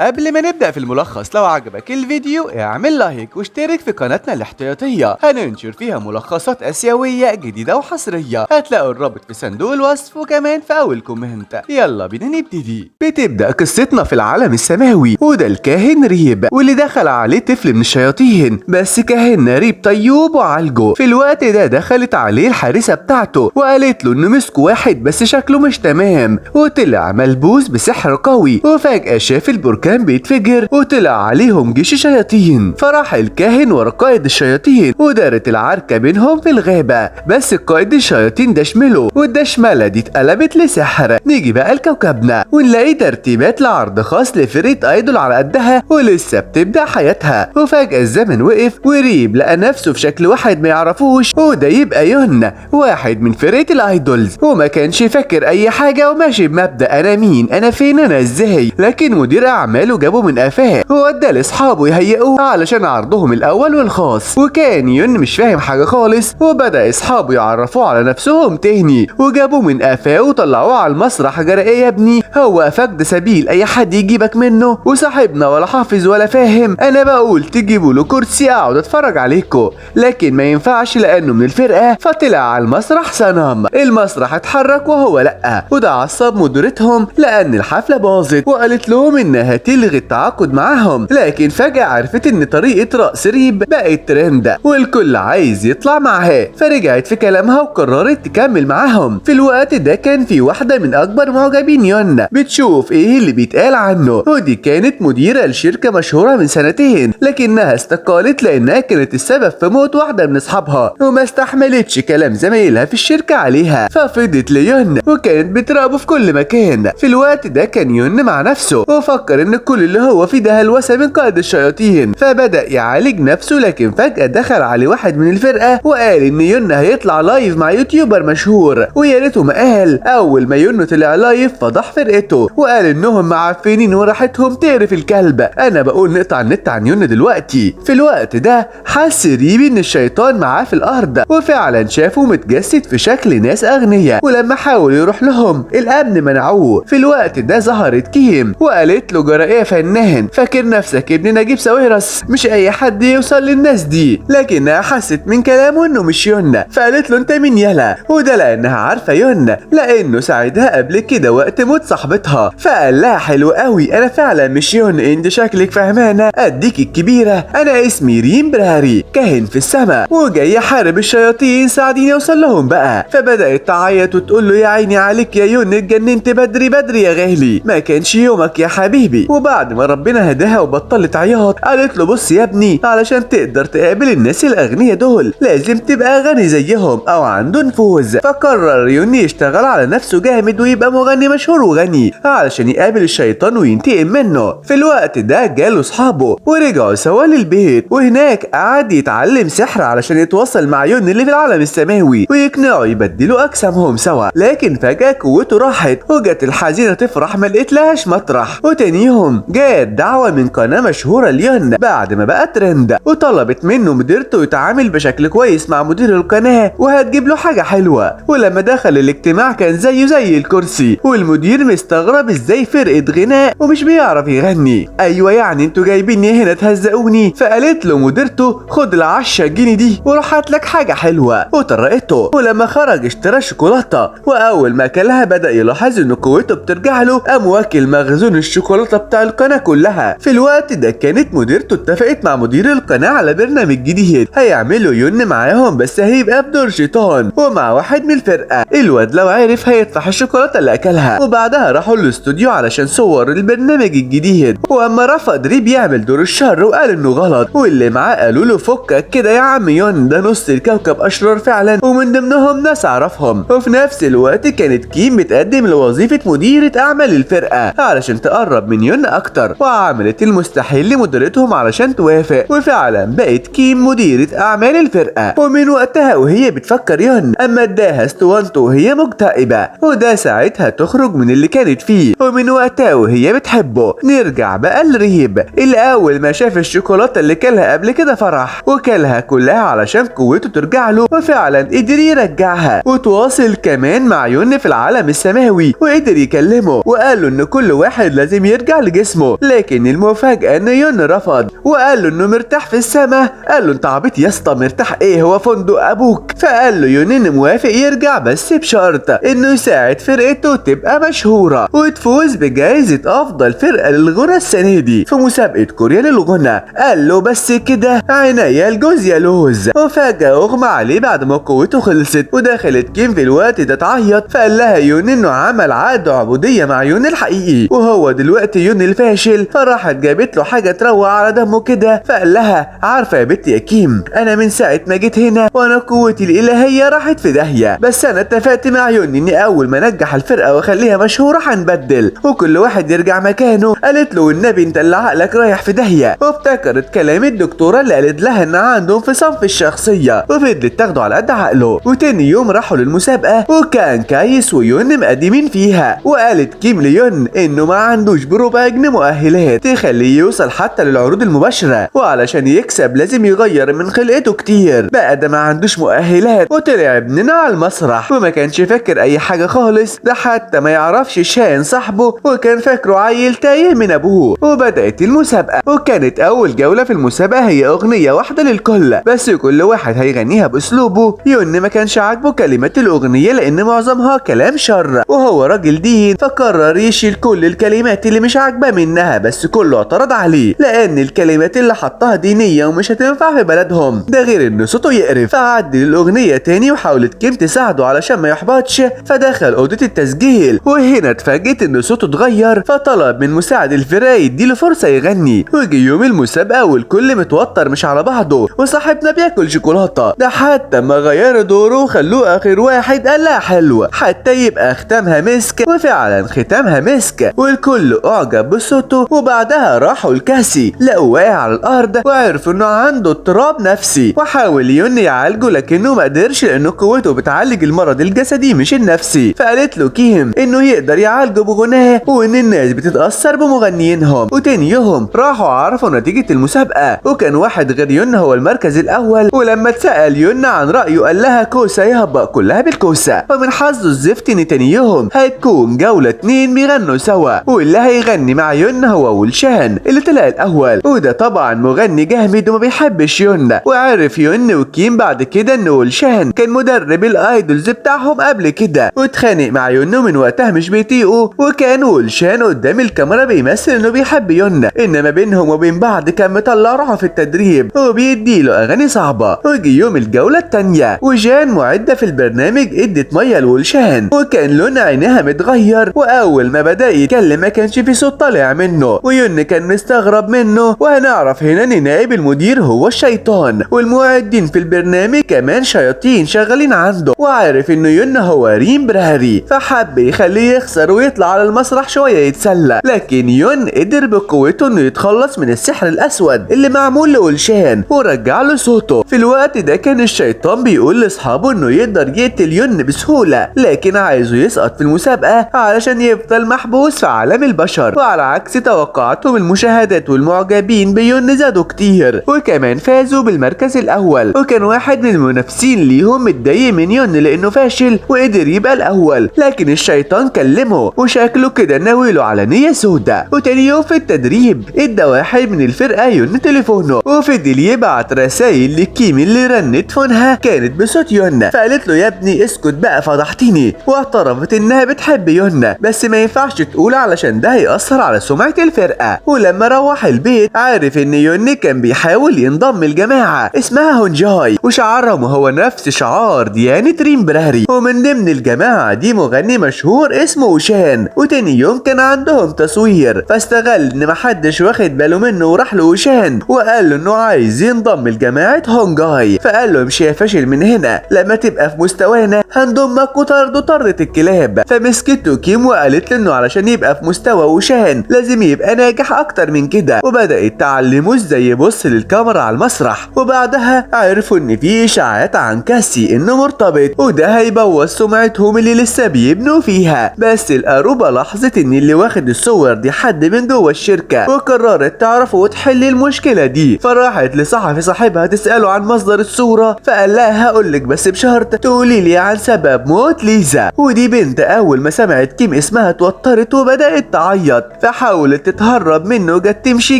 قبل ما نبدأ في الملخص، لو عجبك الفيديو اعمل لايك واشترك في قناتنا الاحتياطية، هننشر فيها ملخصات آسيوية جديدة وحصرية. هتلاقوا الرابط في صندوق الوصف وكمان في أول كومنت. يلا بينا نبتدي. بتبدأ قصتنا في العالم السماوي، وده الكاهن ريب واللي دخل عليه طفل من الشياطين، بس كاهن ريب طيوب وعالجه. في الوقت ده دخلت عليه الحارسة بتاعته وقالت له انه مسكه واحد بس شكله مش تمام، وطلع ملبوس بسحر قوي، وفجأة شاف البركان بيتفجر وطلع عليهم جيش شياطين. فراح الكاهن ورا قائد الشياطين ودارت العركة بينهم في الغابة، بس قائد الشياطين دشمله والدشملة دي اتقلبت لسحر. نيجي بقى لكوكبنا ونلاقي ترتيبات لعرض خاص لفرقة ايدول على قدها ولسه بتبدأ حياتها. وفجأة الزمن وقف وريب لقى نفسه في شكل واحد ما يعرفوش، وده يبقى يون واحد من فرقة الايدولز، وما كانش فاكر اي حاجة وماشي بمبدأ انا مين انا فين انا ازاي. لكن مدير اعماله جابه من قفاه وودى لاصحابه يهيئوه علشان عرضهم الاول والخاص، وكان يون مش فاهم حاجه خالص، وبدا اصحابه يعرفوه على نفسهم تاني وجابوه من قفاه وطلعوه على المسرح. جرى ايه يا ابني؟ هو فقد سبيل اي حد يجيبك منه، وصاحبنا ولا حافظ ولا فاهم. انا بقول تجيبوا له كرسي اقعد اتفرج عليكم، لكن ما ينفعش لانه من الفرقه. فطلع على المسرح صنم، المسرح اتحرك وهو لا، وده عصب مديرتهم لان الحفله باظت وقالت لهم انها تلغي التعاقد معاهم. لكن فجأة عرفت ان طريقة رقص ريب بقت ترند والكل عايز يطلع معاها، فرجعت في كلامها وقررت تكمل معاهم. في الوقت ده كان في واحدة من اكبر معجبين يون بتشوف ايه اللي بيتقال عنه، ودي كانت مديرة لشركة مشهورة من سنتين، لكنها استقالت لانها كانت السبب في موت واحدة من اصحابها وما استحملتش كلام زمايلها في الشركة عليها، ففضت ليون وكانت بتراقبه في كل مكان. في الوقت ده كان يون مع نفسه وفكر ان كل اللي هو فيه ده هلوسه من قائد الشياطين، فبدأ يعالج نفسه. لكن فجأة دخل عليه واحد من الفرقة وقال ان يون هيطلع لايف مع يوتيوبر مشهور، ويا ريته ما قال. اول ما يون طلع لايف فضح فرقته وقال انهم معفنين وراحتهم تعرف الكلب. انا بقول نقطع النت عن يون دلوقتي. في الوقت ده حس ريبي ان الشيطان معاه في الارض، وفعلا شافه متجسد في شكل ناس اغنياء، ولما حاول يروح لهم الامن منعوه. في الوقت ده ظهرت كيم وقالت له جرى ايه يا فنان، فاكر نفسك ابن نجيب ساويرس؟ مش اي حد يوصل للناس دي. لكنها حست من كلامه انه مش يون، فقالت له انت مين يلا، وده لانها عارفه يون لانه ساعدها قبل كده وقت موت صاحبتها. فقال لها حلو قوي، انا فعلا مش يون، انت شكلك فهمانه اديك الكبيره. انا اسمي ريم براري، كاهن في السماء وجاي احارب الشياطين، ساعديني اوصل لهم بقى. فبدات تعيط وتقول له يا عيني عليك يا يون، اتجننت بدري بدري يا غالي، ما كانش يومك يا حبيبي. وبعد ما ربنا هداها وبطلت عياط قالت له بص يا ابني، علشان تقدر تقابل الناس الاغنياء دول لازم تبقى غني زيهم او عنده نفوذ. فقرر يون يشتغل على نفسه جامد ويبقى مغني مشهور وغني علشان يقابل الشيطان وينتقم منه. في الوقت ده جاله اصحابه ورجعوا سوا للبيت، وهناك قعد يتعلم سحر علشان يتواصل مع يون اللي في العالم السماوي ويقنعه يبدلوا اجسامهم سوا. لكن فجأة قوته راحت وجت الحزينة تفرح ما لقيتلهاش مطرح. وتاني يوم جات دعوة من قناة مشهورة ليون بعد ما بقى ترند، وطلبت منه مديرته يتعامل بشكل كويس مع مدير القناة وهتجيب له حاجة حلوة. ولما دخل الاجتماع كان زيه زي الكرسي، والمدير مستغرب ازاي فرقة غناء ومش بيعرف يغني. ايوه يعني انتوا جايبيني هنا تهزقوني. فقالت له مديرته خد ال10 جنيه دي وروح هات لك حاجة حلوة، وطرقته. ولما خرج اشترى شوكولاتة، واول ما اكلها بدأ يلاحظ ان قوته بترجع له، قام واكل مخزون الشوكولاتة بتاع القناة كلها. في الوقت ده كانت مديرته اتفقت مع مدير القناة على برنامج جديد هيعملوا يون معاهم، بس هيبقى بدور شيطان ومع واحد من الفرقة. الواد لو عرف هيدفع الشوكولاتة اللي اكلها. وبعدها راحوا الاستوديو علشان صور البرنامج الجديد، واما رفض ريب يعمل دور الشر وقال انه غلط، واللي معاه قالوا له فكك كده يا عم يون، ده نص الكوكب اشرار فعلا ومن ضمنهم ناس اعرفهم. وفي نفس الوقت كانت كيم بتقدم لوظيفة مديرة اعمال الفرقة علشان تقرب من يون اكتر، وعملت المستحيل لمديرتهم علشان توافق. وفعلا بقت كيم مديرة اعمال الفرقة، ومن وقتها وهي بتفكر يون، اما اداها اسطوانته وهي مكتئبة، وده ساعتها تخرج من اللي كانت فيه، ومن وقتها وهي بتحبه. نرجع بقى لريب اللي اول ما شاف الشوكولاتة اللي كلها قبل كده فرح وكلها كلها علشان قوته ترجع له، وفعلا قدر يرجعها. وتواصل كمان مع يون في العالم السماوي وقدر يكلمه وقال له ان كل واحد لازم يرجع لجسمه، لكن المفاجأة ان يون رفض وقال له انه مرتاح في السما. قال له انت عبيط يا اسطى، مرتاح ايه، هو فندق ابوك. فقال له يون انه موافق يرجع بس بشرط انه يساعد فرقته تبقى مشهورة وتفوز بجائزة افضل فرقة للغنى السنة دي في مسابقة كوريا للغنى. قال له بس كده عينيا الجوز يا لوز. وفجأة اغمى عليه بعد ما قوته خلصت، ودخلت كيم في الوقت ده تعيط. فقال لها يون انه عمل عقد عبودية مع يون الحقيقي وهو دلوقتي يون الفاشل. فراحت جابت له حاجة تروق على دمه كده. فقال لها عارفة يا بنتي يا كيم، انا من ساعة ما جيت هنا وانا قوتي الالهية راحت في داهية، بس انا اتفقت مع يون اني اول ما انجح الفرقة واخليها مشهورة هنبدل وكل واحد يرجع مكانه. قالت له والنبي انت اللي عقلك رايح في داهية. وافتكرت كلام الدكتورة اللي قالت لها ان عندهم انفصام في الشخصية وفضلت تاخده على قد عقله. وتاني يوم راحوا للمسابقة وكان كايس ويون مقدمين فيها. وقالت كيم ليون انه ما عندوش بربع جنيه مؤهلات تخليه يوصل حتى للعروض المباشرة، وعلشان يكسب لازم يغير من خلقته كتير. بقى ده ما عندوش مؤهلات. وطلع ابننا على المسرح وما كانش فاكر اي حاجة خالص، ده حتى ما يعرفش شان صاحبه وكان فاكره عيل تايه من ابوه. وبدأت المسابقة وكانت اول جولة في المسابقة هي اغنية واحدة للكل، بس كل واحد هيغنيها باسلوبه. يون ما كانش عاجبه كلمات الاغنية لان معظمها كلام شر وهو راجل دين، فقرر يشيل كل الكلمات اللي مش عاجباه منها، بس كله اعترض عليه لان الكلمات اللي حطها دينية ومش هتنفع في بلدهم، ده غير ان صوته يقرف. فعدل الاغنية تاني وحاولت كيم تساعده علشان ما يحبطش. فدخل اوضة التسجيل وهنا اتفاجئت ان صوته اتغير، فطلب من مساعد الفرقة يديله فرصة يغني. وجي يوم المسابقة والكل متوتر مش على بعضه وصاحبنا بياكل شوكولاتة، ده حتى ما غير دوره وخلوه اخر واحد. قال لها حلوة حتى يبقى ختامها مسك، وفعلا ختامها مسك والكل اعجب بصوته. وبعدها راحوا الكاسي لقوا واقع على الارض وعرفوا انه عنده اضطراب نفسي، وحاول يون يعالجه لكنه ما قدرش لانه قوته بتعالج المرض الجسدي مش النفسي. فقالت له كيم انه يقدر يعالجه بغناه وان الناس بتتاثر بمغنيينهم. وتاني يوم راحوا عرفوا نتيجة المسابقة وكان واحد غير يون هو المركز الاول. ولما اتسأل يون عن رأيه قال لها كوسة يهبق كلها بالكوسة. ومن حظه الزفت ان تاني يوم هتكون جولة 2 بيغنوا سوا، واللي هيغني مع يون هو ولشان اللي طلع الاول، وده طبعا مغني جامد وما بيحبش يون. وعرف يون وكيم بعد كده ان ولشان كان مدرب الايدولز بتاعهم قبل كده، واتخانق مع يون من وقتها مش بيطيقه. وكان ولشان قدام الكاميرا بيمثل انه بيحب يون، انما بينهم وبين بعض كان مطلع روحه في التدريب وبيديله اغاني صعبة. وجي يوم الجولة التانية وجان معدة في البرنامج ادت مية لولشان وكان لون عينيها متغير، واول ما بدأ يتكلم ما كانش في صوت طالع منه ويون كان مستغرب منه. وهنعرف هنا ان نائب المدير هو الشيطان والمعدين في البرنامج كمان شياطين شغالين عنده. وعارف انه يون هو ريم براري فحب يخليه يخسر ويطلع على المسرح شوية يتسلى، لكن يون قدر بقوته انه يتخلص من السحر الاسود اللي معمول لولشان ورجع له صوته. في الوقت ده كان الشيطان بيقول لاصحابه انه يقدر يقتل يون بسهولة، لكن عايزه يسقط في المسابقة علشان يفضل محبوس في عالم البشر. وعلى عكس توقعاتهم المشاهدات والمعجبين بيون زادوا كتير وكمان فازوا بالمركز الاول. وكان واحد من المنافسين ليهم متضايق من يون لانه فاشل وقدر يبقى الاول، لكن الشيطان كلمه وشكله كده ناويله على نية سودة. وتاني يوم في التدريب ادى واحد من الفرقة يون تليفونه وفضل يبعت رسايل لكيم اللي رنت فونها كانت بصوت يون. فقالت له يا ابني اسكت بقى فضحتني، واعترفت انها بتحب يون بس ما ينفعش تقول علشان ده هيأثر على سمعة الفرقة. ولما روح البيت عارف ان يون كان بيحاول ينضم الجماعة اسمها هونجاي وشعارهم هو نفس شعار ديانة ريم براري، ومن ضمن الجماعة دي مغني مشهور اسمه وشان. وتاني يوم كان عندهم تصوير فاستغل ان محدش واخد باله منه وراح له وشان وقال له انه عايز ينضم لجماعة هونجاي. فقال له مش فاشل من هنا، لما تبقى في مستوانا هنضمك وطرد طردة الكلاب. فمسكته كيم وقالت له انه علشان يبقى في مستوى وشان لازم يبقى ناجح اكتر من كده، وبدأت تعلمه ازاي يبص للكاميرا على المسرح. وبعدها عرفوا ان في اشاعات عن كاسي انه مرتبط وده هيبوظ سمعتهم اللي لسه بيبنوا فيها. بس الأروبة لاحظت ان اللي واخد الصور دي حد من جوه الشركة وقررت تعرف وتحل المشكلة دي. فراحت لصحفي صاحبها تسأله عن مصدر الصورة فقال لها هقولك بس بشرط تقولي لي عن سبب موت ليزا. ودي بنت اول ما سمعت كيم اسمها اتوترت وبدأت تعيط، فحاولت تتهرب منه وجت تمشي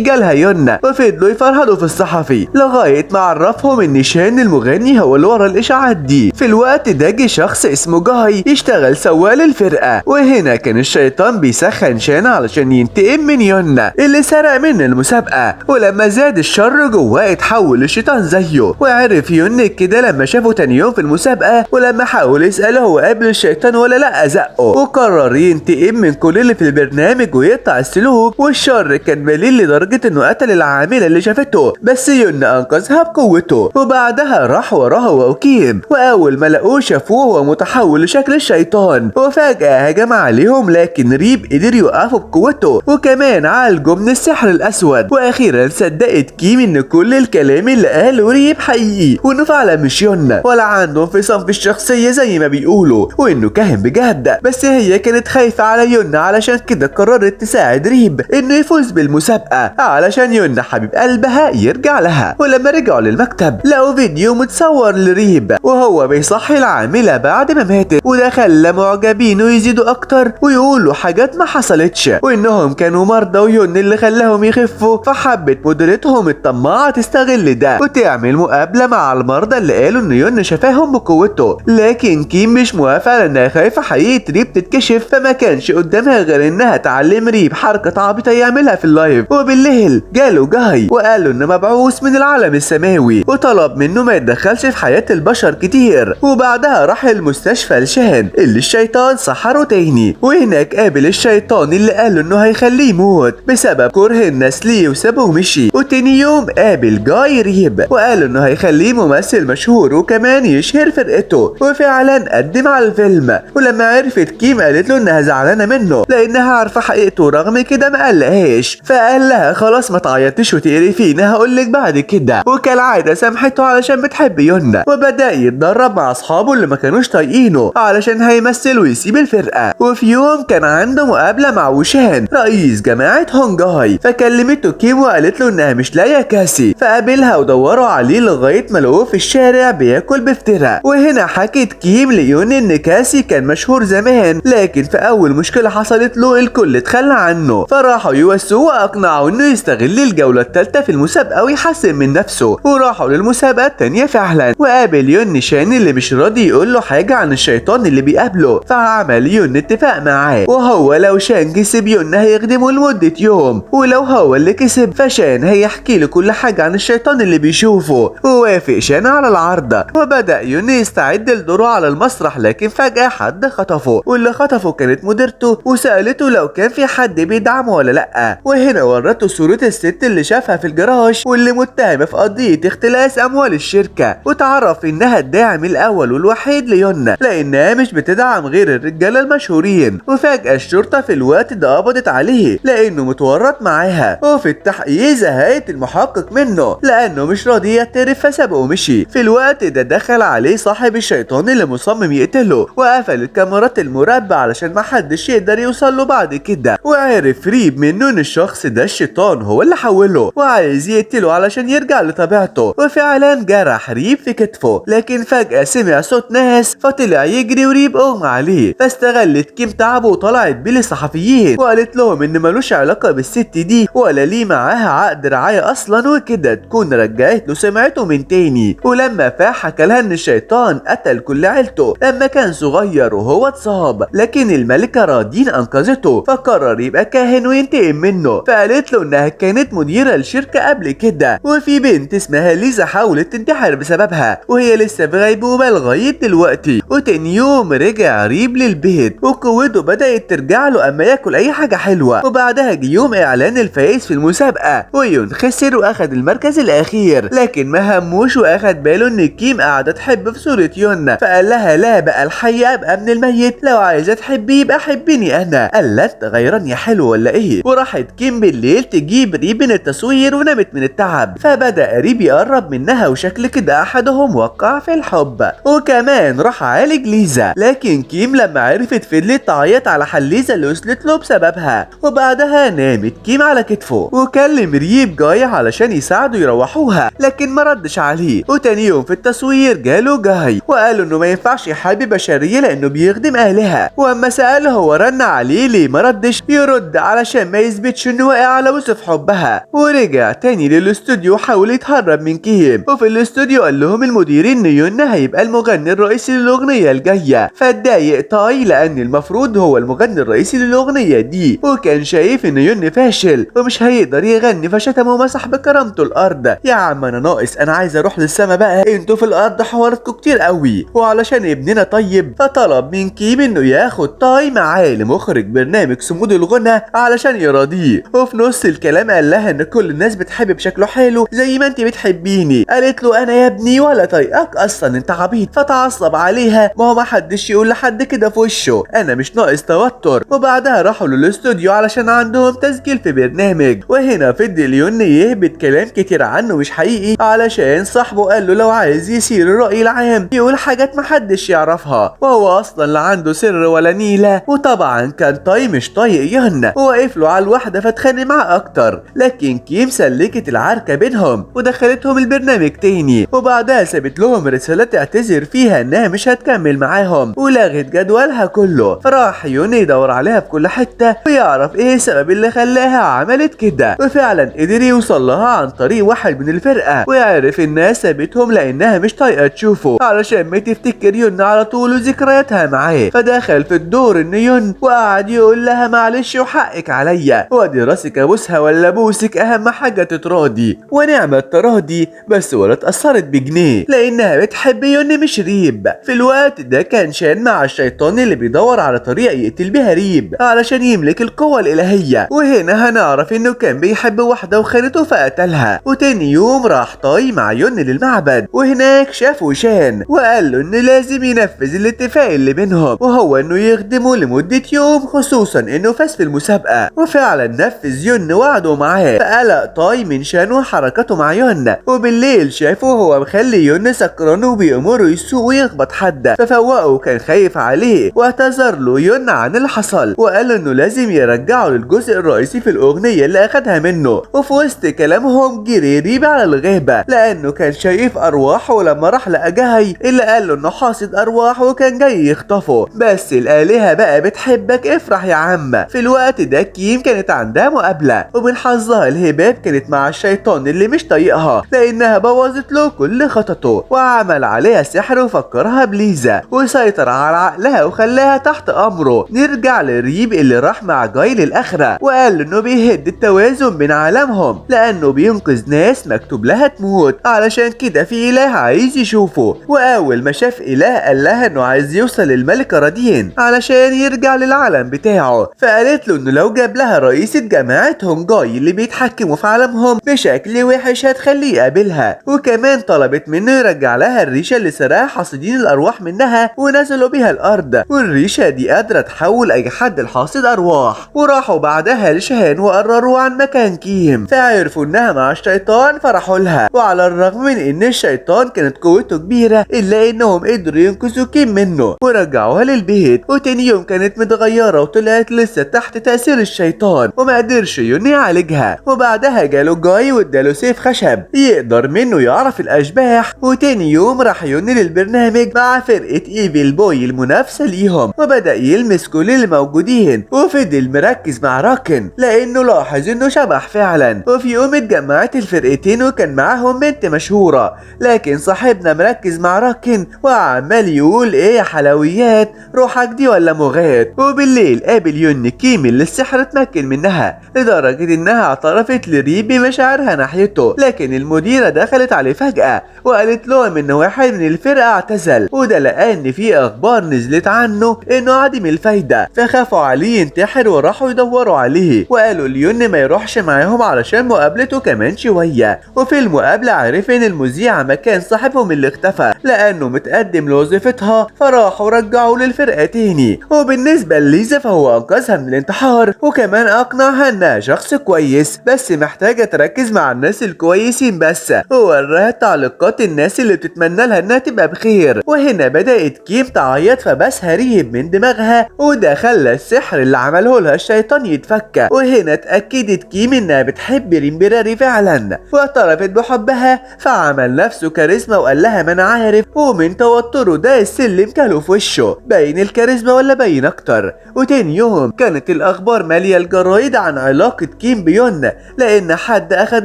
جالها يونا، وفضلوا يفرهدوا في الصحفي لغاية ما عرفهم ان شان المغني هو اللي ورا الاشاعات دي. في الوقت ده جه شخص اسمه جاي يشتغل سواق للفرقة، وهنا كان الشيطان بيسخن شان علشان ينتقم من يونا اللي سرق من المسابقة. ولما زاد الشر جواه اتحول للشيطان زيه، وعرف يون كده لما شافه تاني يوم في المسابقة، ولما حاول يسأله هو قابل الشيطان ولا لا زقه، وقرر ينتقم من كل اللي في البرنامج ويقطع السلوك. والشر كان مليل لدرجة انه قتل العاملة اللي شافته، بس يون انقذها بقوته. وبعدها راح وراها وكيم، واول ما لقوه شافوه وهو متحول لشكل الشيطان، وفجأة هجم عليهم لكن ريب قدر يوقفه بقوته وكمان عالجه من السحر الاسود. واخيرا صدقت كيم ان كل الكلام اللي قاله ريب حقيقي، وانه فعلا مش يون ولا عنده انفصام في الشخصية زي ما بيقولوا، وانه كاهن بجد. بس هي كانت خايفة على يون، علشان كده قررت تساعد ريب انه يفوز بالمسابقة علشان يون حبيب قلبها يرجع لها. ولما رجعوا للمكتب لقوا فيديو متصور لريب وهو بيصحي العاملة بعد ما ماتت، وده خلى معجبينه يزيدوا اكتر ويقولوا حاجات ما حصلتش وانهم كانوا مرضى ويون اللي خلاهم يخفوا. فحبت مديرتهم الطماعة تستغل ده وتعمل مقابلة مع المرضى اللي قالوا ان يون شفاهم بقوته، لكن كيم مش موافقة لانها خايفة حقيقة ريب تتكشف، فما كانش قدامها غير انها تعلم ريب حركة عبيطة يعملها في اللايف. وبالليل جاله جاي وقاله انه مبعوث من العالم السماوي، وطلب منه ما يتدخلش في حياة البشر كتير. وبعدها راح المستشفى لشان اللي الشيطان سحره تاني، وهناك قابل الشيطان اللي قاله انه هيخليه يموت بسبب كره الناس ليه وسابه ومشي. وتاني يوم قابل جاي ريب وقال انه هيخليه ممثل مشهور وكمان يشهر فرقته، وفعلا قدم على الفيلم. ولما عرفت كيم قالت له انها زعلانه منه لانها عارفه حقيقته، رغم كده ما قالهاش. فقال لها خلاص ما تعيطيش وتقرفيني، هقولك بعد كده. وكالعاده سامحته علشان بتحب يونا، وبدا يتدرب مع اصحابه اللي ما كانوش طايقينه علشان هيمثل ويسيب الفرقه. وفي يوم كان عنده مقابله مع وشان رئيس جماعه هونجاي، فكلمته كيم وقالت له انها مش لاقيه كاسي، فقابلها ودوروا عليه لغايه ما لقوه في الشارع بياكل بفترة. وهنا حكت كيم ليون ان كاسي كان مشهور زمان، لكن في اول مشكله حصلت له الكل اتخلى عنه، فراحوا يوسوه واقنعوا انه يستغل الجوله الثالثه في المسابقه ويحسن من نفسه. وراحوا للمسابقه الثانيه فعلا، وقابل يون شان اللي مش راضي يقول له حاجه عن الشيطان اللي بيقابله، فعمل يون اتفاق معاه وهو لو شان كسب يون هيخدمه لمده يوم، ولو هو اللي كسب فشان هيحكي له كل حاجه عن الشيطان اللي بيشوفه. ووافق شان على العرض، وبدا يون يستعد لدوره على المسرح، لكن فجاه حد خطفه، واللي خطفه كانت مديرته وسالته لو كان في حد بيدعمه ولا لا. وهنا ورته صوره الست اللي شافها في الجراج واللي متهمه في قضيه اختلاس اموال الشركه، وتعرف انها الداعم الاول والوحيد ليون لانها مش بتدعم غير الرجاله المشهورين. وفجاه الشرطه في الوقت ده قبضت عليه لانه متورط معاها، وفي التحقيق زهقت المحقق منه لانه مش راضي يعترف فسابه ومشي. في الوقت ده دخل عليه صاحب الشيطان اللي مصمم يقتله، وقفل الكاميرات المراقبة علشان محدش يقدر يوصل له بعد كده. وعرف ريب منه ان الشخص ده الشيطان هو اللي حوله وعايز يقتله علشان يرجع لطبيعته. وفعلا جرح ريب في كتفه، لكن فجأة سمع صوت ناس فطلع يجري وريب اغمى عليه. فاستغلت كيم تعبه وطلعت بيه للصحفيين وقالت لهم ان ملوش علاقة بالست دي ولا ليه معاها عقد رعاية اصلا، وكده تكون رجعت له سمعته من تاني. ولما فاح حكى لها ان الشيطان قتل كل عيلته لما كان صغير وهو اتصاب، لكن الملكة رادين انقذته، فقرر يبقى كاهن وينتقم منه. فقالت له انها كانت مديرة الشركة قبل كده، وفي بنت اسمها ليزا حاولت تنتحر بسببها وهي لسه في غيبوبة لغاية دلوقتي. وتاني يوم رجع ريب للبيت وقوته بدأت ترجع له اما ياكل اي حاجة حلوة. وبعدها جه يوم اعلان الفايز في المسابقة، ويون خسر واخد المركز الاخير، لكن ما هموش واخد باله ان كيم قاعدة تحب في صورة يون، فقال لها لا بقى الحي ابقى من الميت، لو عايزة تحبي يبقى حبيني انا. قالت غيران يا حلو ولا ايه؟ وراحت كيم بالليل تجيب ريب من التصوير ونامت من التعب. فبدأ ريب يقرب منها وشكل كده احدهم وقع في الحب، وكمان راح عالج ليزا. لكن كيم لما عرفت فضلت تعيط على حل ليزا اللي وصلت له بسببها. وبعدها نامت كيم على كتفه وكلم ريب جاي علشان يساعده يروحوها، لكن ما ردش عليه. وتاني يوم في التصوير جاله جاي وقالوا انه ما ينفعش يحارب بشرية لانه بيخدم اهلها. واما سأله هو رن عليه ليه ما ردش، يرد يرد علشان ما يثبتش انه واقع على وصف حبها، ورجع تاني للاستوديو وحاول يتهرب من كيم. وفي الاستوديو قال لهم المدير ان يون هيبقى المغني الرئيسي للاغنيه الجايه، فاتضايق تاي لان المفروض هو المغني الرئيسي للاغنيه دي، وكان شايف ان يون فاشل ومش هيقدر يغني، فشتمه ومسح بكرامته الارض. يا عم انا ناقص، انا عايز اروح للسما بقى، انتوا في الارض حواراتكم كتير قوي، وعلشان ابننا طيب فطلب من كيم انه ياخد تاي معاه لمخرج برنامج صمود الغنى علشان يراضيه. وفي نص الكلام قال لها ان كل الناس بتحب بشكله حلو زي ما انت بتحبيني. قالت له انا يا ابني ولا طايقك اصلا، انت عبيط. فتعصب عليها، ما هو ما حدش يقول لحد كده في وشه، انا مش ناقص توتر. وبعدها راحوا للاستوديو علشان عندهم تسجيل في برنامج، وهنا فضل يون يهبط كلام كتير عنه مش حقيقي علشان صاحبه قال له لو عايز يثير الرأي العام يقول حاجات محدش يعرفها، وهو اصلا لا عنده سر ولا نيلة. وطبعا كان تاي مش طايق يون وواقف له على الواحدة فاتخانق معاه اكتر، لكن كيم سلكت العركة بينهم ودخلتهم البرنامج تاني، وبعدها سابت لهم رسالة تعتذر فيها انها مش هتكمل معاهم ولغت جدولها كله. فراح يون يدور عليها في كل حتة ويعرف ايه السبب اللي خلاها عملت كده، وفعلا قدر يوصل لها عن طريق واحد من الفرقة، ويعرف انها سابتهم لانها مش طايقة تشوفه علشان ما تفتكر يون على طول وذكرياتها معاه. فدخل في الدور ان يون وقعد يقول لها معلش وحقك عليا، وادي راسك ابوسها ولا ابوسك، اهم حاجة تتراضي. ونعم التراضي، بس ولا اتأثرت بجنيه لانها بتحب يون مش ريب. في الوقت ده كان شان مع الشيطان اللي بيدور على طريقة يقتل بيها ريب علشان يملك القوة الالهية، وهنا هنعرف انه كان بيحب واحدة وخانته فقتلها. وتاني يوم راح تاي مع يون للمعبد، وهناك شافوا شان وقال له ان لازم ينفذ الاتفاق اللي بينهم، وهو انه يخدمه لمدة يوم، خصوصا انه فاز في المسابقة. وفعلا نفذ يون وعده معاه، فقلق تاي من شان وحركته مع يون. وبالليل شافه هو مخلي يون سكران وبيأمره يسوق ويخبط حد، ففوقه وكان خايف عليه، واعتذر له يون عن اللي حصل وقال انه لازم يرجعه للجزء الرئيسي في الاغنية اللي اخدها منه. وفي وسط كلامهم جري ريب على الغابة لانه كان شايف ارواح، ولما راح لقى جاي اللي قال له انه حاصد ارواح وكان جاي يخطفه. بس الالهة بقى بتحبك، افرح يا عم. في الوقت ده كيم كانت عندها مقابلة، ومن حظها الهباب كانت مع الشيطان اللي مش طايقها لانها بوظت له كل خططه، وعمل عليها سحر وفكرها بليزا وسيطر على عقلها وخلاها تحت امره. نرجع لريب اللي راح مع جاي للاخرة وقال انه بيهد التوازن بين عالمهم لانه بينقذ ناس مكتوب لها تموت، علشان كده في اله عايز يشوفه. واول ما شاف اله قال لها انه عايز يوصل للملكة رادين علشان يرجع للعالم بتاعه، فقالت له انه لو جاب لها رئيسة جماعتهم جاي اللي بيتحكموا في عالمهم بشكل وحش هتخليه يقابلها. وكمان طلبت منه يرجع لها الريشة اللي سرقها حاصدين الارواح منها ونزلوا بيها الارض، والريشة دي قادرة تحول اي حد لحاصد ارواح. وراحوا بعدها لشهان وقرروا عن مكان كيم، فعرفوا انها مع الشيطان فرحوا لها. وعلى الرغم من ان الشيطان كانت قوته كبيرة الا انهم قدروا ينقذوا كيم منه ورجعوها للبيت. وتاني يوم كانت متغيرة وطلعت لسه تحت تأثير الشيطان وما قدرش يون يعالجها. وبعدها جاله جاي واداله سيف خشب يقدر منه يعرف الاشباح. وتاني يوم راح يون للبرنامج مع فرقة ايفيل بوي المنافسة ليهم، وبدأ يلمس كل الموجودين وفضل مركز مع راكن لانه لاحظ انه شبح فعلا. وفي يوم اتجمعت الفرقتين وكان معاهم بنت مشهورة، لكن صاحبنا مركز مع راكن وعمال يقول ايه يا حلويات، روحك دي ولا مغات. وبالليل قابل يون كيم اللي السحر اتمكن منها لدرجة انها اعترفت لريب بمشاعرها ناحيته، لكن المديرة دخلت عليه فجأة وقالت لهم ان واحد من الفرقة اعتزل، وده لقى ان في اخبار نزلت عنه انه عديم الفايدة، فخافوا عليه ينتحر وراحوا يدوروا عليه وقالوا ليون ما يروحش معاهم علشان مقابلته كمان شوية. وفي المقابلة عرف ان المذيعة مكان صاحبهم اللي اختفى لانه متقدم لوظيفتها، فراحوا رجعوا للفرقة تاني. وبالنسبة لليزا فهو انقذها من الانتحار وكمان اقنعها انها شخص كويس بس محتاجة تركز مع الناس الكويسين بس، ووراها تعليقات الناس اللي بتتمنى لها انها تبقى بخير. وهنا بدأت كيم تعيط فبسها ريب من دماغها، وده خلى السحر اللي عمله لها الشيطان يتفك. وهنا اتأكدت كيم انها بتحب ريمبراري فعلا واعترفت بحبها، فعمل نفسه كاريزما وقال لها ما انا عارف. ومن توتره ده السلم كله في وشه، باين الكاريزما ولا باين اكتر. وتاني يوم كانت الأخبار مالية الجرايد عن علاقة كيم بيون، لأن حد أخد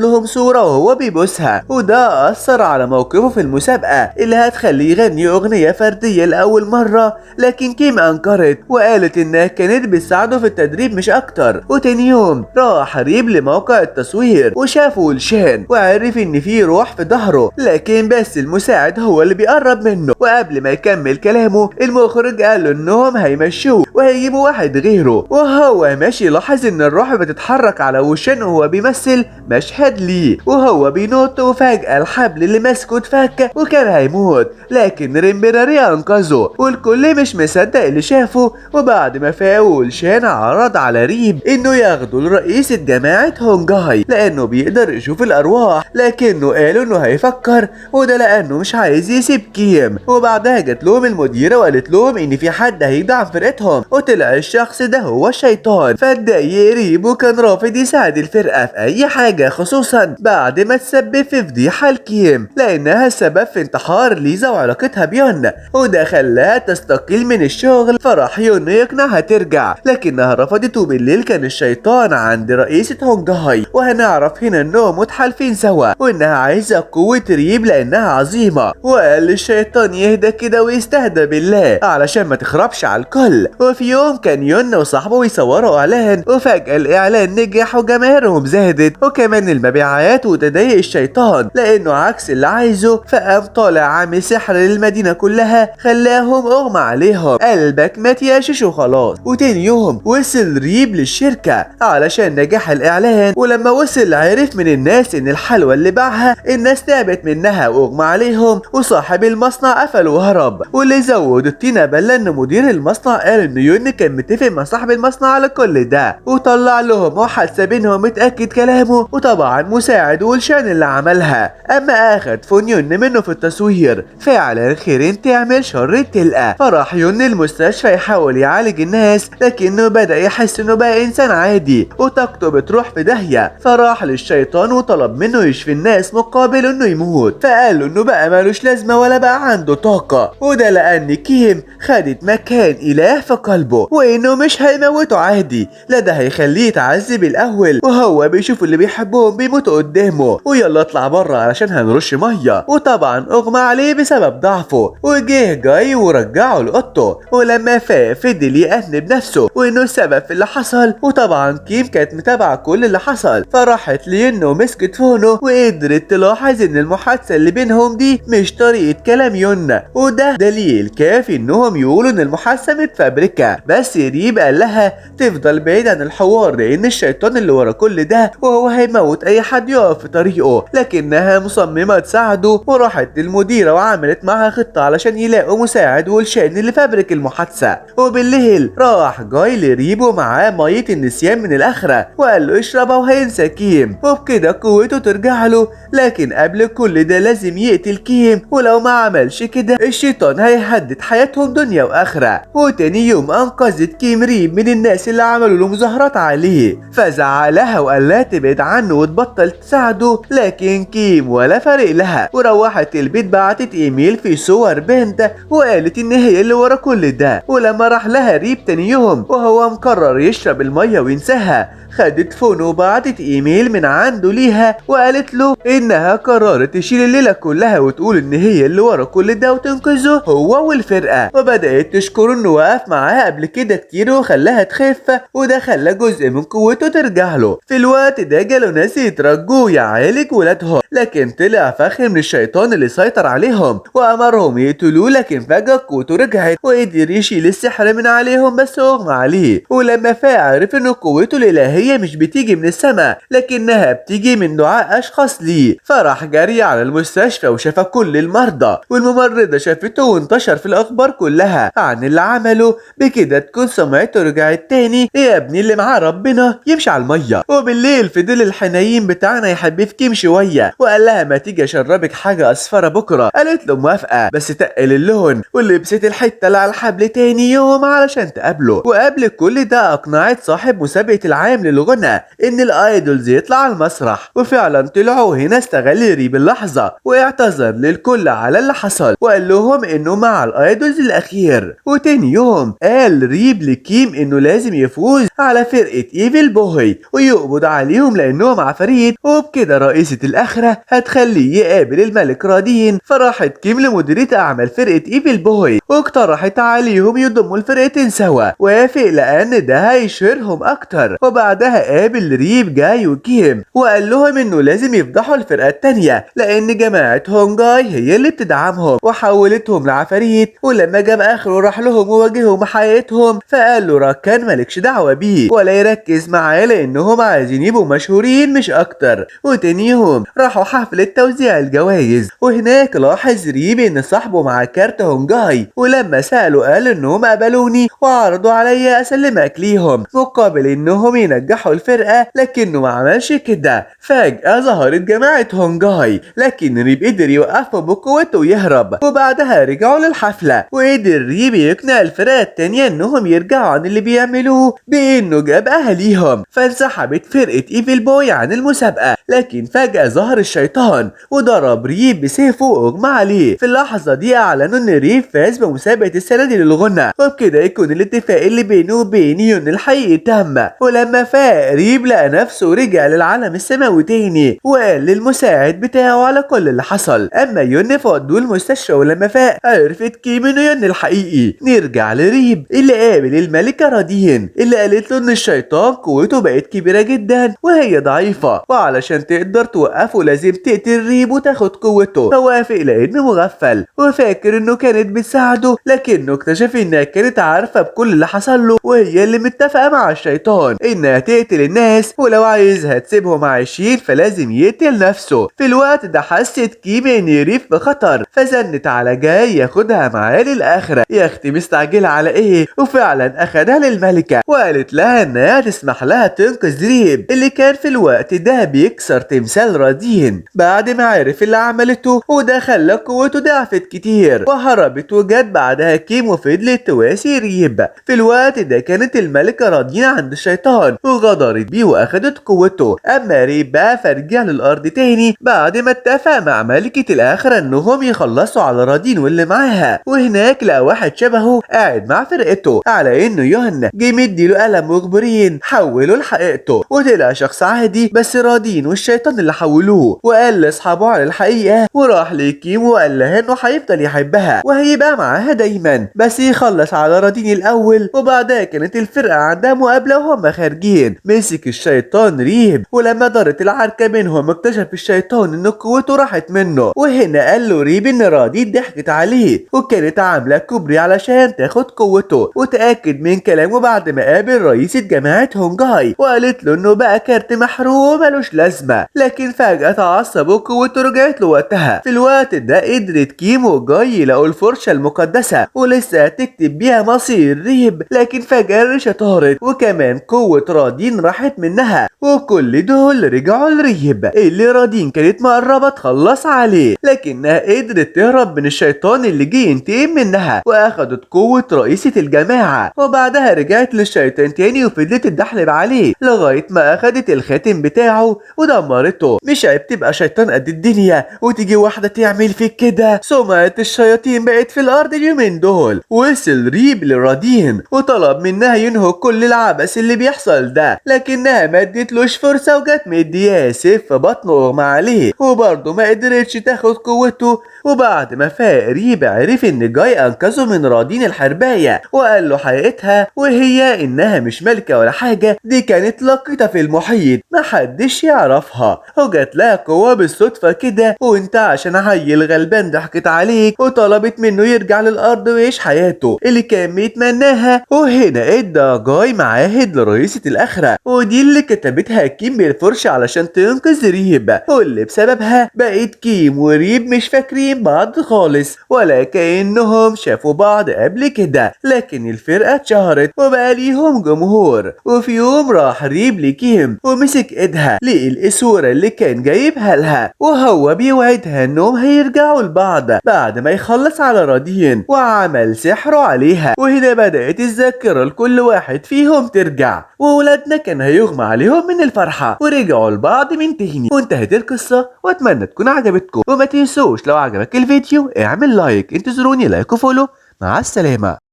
لهم صورة وهو بيبوسها، وده أثر على موقفه في المسابقة اللي هتخليه يغني أغنية فردية لأول مرة. لكن كيم أنكرت وقالت إنها كانت بتساعده في التدريب مش أكتر. وتاني يوم راح ريب لموقع التصوير وشافه ولشان وعرف إن في روح في ظهره، لكن بس المساعد هو اللي بيقرب منه. وقبل ما يكمل كلامه المخرج قال له إنهم هيمشوه وهيجيبوا واحد غيره. وهو ماشي لاحظ إن الروح بتتحرك على وشان وهو بيمثل مشهد ليه وهو بينط، وفجأة الحبل اللي ماسكه اتفك وكان هيموت، لكن ريمبراري أنقذه. والكل مش مصدق اللي شافه. وبعد ما فاقوا ولشان عرض على ريب إنه ياخده لرئيسة جماعة هونجاي لأنه بيقدر يشوف الأرواح، لكنه قالوا إنه هيفكر، وده لأنه مش عايز يسيب كيم. وبعدها جت لهم المديرة وقالت لهم إن في حد هيدعم فرقتهم، وطلع الشخص ده هو الشيطان. فاتضايق ريب وكان رافض يساعد الفرقة في أي حاجة، خصوصا بعد ما تسبب في فضيحة لكيم لأنها السبب في انتحار ليزا وعلاقتها بيون، وده خلاها تستقيل من الشغل. فراح يون يقنعها ترجع، لكنها رفضت. وبالليل كان الشيطان عند رئيسة هونجاي، وهنعرف هنا انهم متحالفين سوا وانها عايزة قوة ريب لانها عظيمة. وقال للشيطان يهدى كده ويستهدى بالله علشان ما تخربش على الكل. وفي يوم كان يون وصاحبه يصوروا اعلان، وفجأة الاعلان نجح وجماهيرهم زادت وكمان المبيعات، وتضايق الشيطان لانه عكس اللي عايزه، فقام طالع عامل سحر للمدينة كلها خلاهم اغمى عليهم. قلبك مات يا شيشو خلاص. وتاني يوم وصل ريب للشركة علشان نجاح الاعلان، ولما وصل عرف من الناس ان الحلوى اللي باعها الناس تعبت منها واغمى عليهم، وصاحب المصنع قفل وهرب. واللي زود الطينة بلة ان مدير المصنع قال ان يون كان متفق مع صاحب المصنع على كل ده، وطلع لهم محادثة بينهم متأكد كلامه، وطبعا مساعد ولشان اللي عملها. اما اخد فون يون منه في التصوير، فعلا خير تعمل شر تلقى. فراح يون المستشفى يحاول يعالج الناس، لكنه بدأ يحس انه بقى انسان عادي وطاقته بتروح في داهية. فراح للشيطان وطلب منه يشفي الناس مقابل انه يموت، فقال له انه بقى مالوش لازمة ولا بقى عنده طاقة، وده لان كيم خدت مكان اله في قلبه، وانه مش هيموته عادي، لا ده هيخليه يتعذب الاول وهو بيشوف اللي بيحبهم بيموتوا قدامه. ويلا اطلع بره علشان هنرش ميه. وطبعا اغمى عليه بسبب ضعفه، وجه جاي ورجعه لاوضته. ولما فاق فضل يأنب نفسه وانه السبب في اللي حصل. وطبعا كيم كانت متابعه كل اللي حصل، فراحت لينه ومسكت فونه وقدرت تلاحظ ان المحادثه اللي بينهم دي مش طريقه كلام يون، وده دليل كافي انهم يقولوا ان المحادثه متفبركه. بس ريب قال لها تفضل بعيد عن الحوار لان الشيطان اللي ورا كل ده وهو هيموت اي حد يقف في طريقه، لكنها مصممه تساعده. وراحت للمديره وعملت معها خطه علشان يلاقوا مساعد ولشان اللي فبرك المحادثه. وبالليل راح جاي لريب ومعاه ميه النسيان من الاخره وقال له اشربها وهينسى كيم، وبكده قوته ترجع له. لكن قبل كل ده لازم يقتل كيم، ولو ما عملش كده الشيطان هيهدد حياتهم دنيا واخره. وتاني يوم انقذت كيم ريب من الناس اللي عملوا له مظاهرات عليه، فزعلها وقال لها تبعد عنه وتبطل تساعده. لكن كيم ولا فارق لها، وروحت البيت بعتت ايميل في صور بنت وقالت ان هي اللي ورا كل ده. ولما راح لها ريب تاني يوم وهو مقرر يشرب الميه وينساها، خدت فونه وبعتت ايميل من عنده ليها وقالت له انها قررت تشيل الليله كلها وتقول ان هي اللي ورا كل ده وتنقذه هو والفرقه. وبدات تشكره انه وقف معاها قبل كده كتير وخلاها تخف، وده خلى جزء من قوته ترجع له. في الوقت ده جاله ناس يترجوا يعالج ولادهم، لكن طلع فخر من الشيطان اللي سيطر عليهم وامرهم يقتلوه. لكن فجاه قوته رجعت وقدر يشيل السحر من عليهم، بس اغمى عليه. ولما فاق عرف ان قوته الالهيه مش بتيجي من السماء لكنها بتيجي من دعاء اشخاص ليه. فراح جري على المستشفى وشاف كل المرضى، والممرضه شافته وانتشر في الاخبار كلها عن اللي عمله. بكده تكون سمعته رجعت تاني. يا ابني اللي معاه ربنا يمشي على الميه. وبالليل فضل الحنين بتاعنا يحب في كيم شويه وقال لها ما تيجي اشربك حاجه اصفره بكره. قالت له موافقه بس تقل اللون، ولبست الحته اللي على الحبل تاني يوم علشان تقابله. وقبل كل ده اقنعت صاحب مسابقه العام للغنى ان الايدولز يطلع على المسرح، وفعلا طلعوا. هنا استغل ريب اللحظه واعتذر للكل على اللي حصل وقال لهم انه مع الايدولز الاخير. وتاني يوم قال ريب لكيم انه لازم يفوز على فرقه ايفل بوي ويقبض عليهم لانهم عفاريت، وبكده رئيسة الاخرة هتخليه يقابل الملك رادين. فراحت كيم لمديرية اعمال فرقة ايفل بوي واقترحت عليهم يضموا الفرقتين سوا، وافق لان ده هيشهرهم اكتر. وبعدها قابل ريب جاي وكيم وقال لهم انه لازم يفضحوا الفرقة التانية لان جماعة هونجاي هي اللي بتدعمهم وحولتهم لعفاريت. ولما جاب اخره راح لهم وواجههم حياتهم، فقال له راكان مالكش دعوة بيه ولا يركز معاه لانهم عايزين يبقوا مشهورين مش اكتر. وتاني يوم راحوا حفلة توزيع الجوائز، وهناك لاحظ ريب ان صاحبه مع كارت هونجاي، ولما سأله قال انهم قبلوني وعرضوا عليا اسلمك ليهم مقابل انهم ينجحوا الفرقة، لكنه ما عملش كده. فجأة ظهرت جماعة هونجاي لكن ريب قدر يوقفهم بقوته ويهرب. وبعدها رجعوا للحفلة وقدر ريب يقنع الفرقة التانية انهم يرجعوا عن اللي بيعملوه بانه جاب اهاليهم. فانسحبت فرقة ايفل بوي عن المسابقة، لكن فجأة ظهر الشيطان وضرب ريب بسيفه واغمى عليه. في اللحظة دي اعلنوا ان ريب فاز بمسابقة السنة دي للغنى، وبكده يكون الاتفاق اللي بينه وبين يون الحقيقي تم. ولما فاق ريب لقى نفسه رجع للعالم السماوي تاني وقال للمساعد بتاعه على كل اللي حصل. اما يون فودوه المستشفى، ولما فاق عرفت كيم انه يون الحقيقي. نرجع لريب اللي قابل الملكة رادين اللي قالت له ان الشيطان قوته بقت كبيرة جدا وهي ضعيفة، وعلشان تقدر توقفه لازم تقتل ريب وتاخد قوته. فوافق لانه مغفل وفاكر انه كانت بتساعده، لكنه اكتشف انها كانت عارفة بكل اللي حصل له وهي اللي متفقة مع الشيطان انها تقتل الناس، ولو عايزها تسيبهم عايشين فلازم يقتل نفسه. في الوقت ده حست كيم ان ريب بخطر فزنت على جاي ياخدها معاه للاخرة. يا اختي مستعجلة على ايه؟ وفعلا اخدها للملكة وقالت لها انها تسمح لها تنقذ ريب اللي كان في الوقت ده بيكسر تمثال رادين بعد ما عرف اللي عملته، وده خلى قوته ضعفت كتير وهربت. وجت بعدها كيم وفضلت تواسي ريب. في الوقت ده كانت الملكة رادين عند الشيطان وغدرت بيه واخدت قوته. اما ريب بقى فرجع للارض تاني بعد ما اتفق مع ملكة الاخرة انهم يخلصوا على رادين واللي معاها. وهناك لقى واحد شبهه قاعد مع فرقته على انه يون جه مديله قلم مخبرين حوله لحقيقته، وطلع شخص عادي بس رادين والشيطان اللي حولوه. وقال لاصحابه على الحقيقة وراح لكيم وقال لها انه هيفضل يحبها وهيبقى معاها دايما بس يخلص على رادين الاول. وبعدها كانت الفرقة عندها مقابلة وهم خارجين. مسك الشيطان ريب ولما دارت العركة بينهم اكتشف الشيطان ان قوته راحت منه. وهنا قال له ريب ان رادين ضحكت عليه وكانت عاملة كوبري علشان تاخد قوته. وتأكد من كلامه بعد ما قابل رئيسة جماعة هونجاي وقالت له انه بقى كارت محروم ملوش لازمة، لكن فجأة تعصب وقوته رجعت له وقتها. في الوقت ده قدرت كيم وجاي يلاقوا الفرشة المقدسة ولسه هتكتب بيها مصير ريب، لكن فجأة الريشة طارت وكمان قوة رادين راحت منها. وكل دول رجعوا لريب اللي رادين كانت مقربة تخلص عليه، لكنها قدرت تهرب من الشيطان اللي جه ينتقم منها واخدت قوة رئيسة الجماعة. وبعدها رجعت للشيطان تاني وفضلت تدحلب عليه لغاية ما اخدت الخاتم بتاعه ودمرته. مش عيب تبقى شيطان قد الدنيا وتيجي واحدة تعمل فيك كده؟ سمعة الشياطين بقت في الارض اليومين دول. وصل ريب لرادين وطلب منها ينهوا كل العبث اللي بيحصل ده، لكنها ما ادتلوش فرصة وجت مدياه سيف في بطنه واغمى عليه وبرضه ما قدرتش تاخد قوته. وبعد ما فاق ريب عرف ان جاي انقذه من رادين الحرباية وقال له حقيقتها وهي انها مش ملكة ولا حاجة، دي كانت لقطة في المحيط محدش يعرفها وجات لها قوة بالصدفة كده، وانت عشان عيل غلبان ضحكت عليك وطلبت منه يرجع للارض ويعيش حياته اللي كان بيتمناها. وهنا ادى جاي معاهد لرئيسة الاخرة ودي اللي كتبتها كيم بالفرشة علشان تنقذ ريب، واللي بسببها بقت كيم وريب مش فاكرين عارفين بعض خالص ولا كأنهم شافوا بعض قبل كده، لكن الفرقة اتشهرت وبقى ليهم جمهور. وفي يوم راح ريب لكيم ومسك ايدها لقي الصورة اللي كان جايبها لها، وهو بيوعدها انهم هيرجعوا لبعض بعد ما يخلص على رادين، وعمل سحره عليها. وهنا بدأت الذاكرة لكل واحد فيهم ترجع، وولادنا كان هيغمى عليهم من الفرحة ورجعوا لبعض من تاني. وانتهت القصة، واتمنى تكون عجبتكم. وما تنسوش لو عجبك الفيديو اعمل لايك، انتظروني لايك وفولو. مع السلامة.